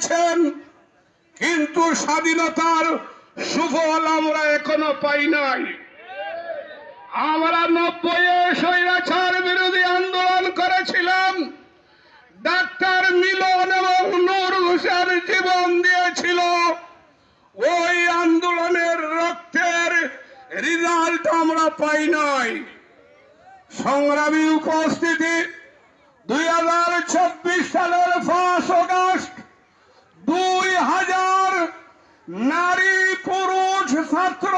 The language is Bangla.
দিয়েছেন, কিন্তু স্বাধীনতার সুফল আমরা এখনো পাই নাই। আমরা 90-এ স্বৈরাচার বিরোধী আন্দোলন করেছিলাম। ডাক্তার মিলন এবং নূর হোসেন জীবন দিয়েছিল। ওই আন্দোলনের রক্তের রেজাল্ট আমরা পাই নাই। সংগ্রামী উপস্থিতি, 2024 সালের 5 আগস্ট 2000 নারী পুরুষ ছাত্র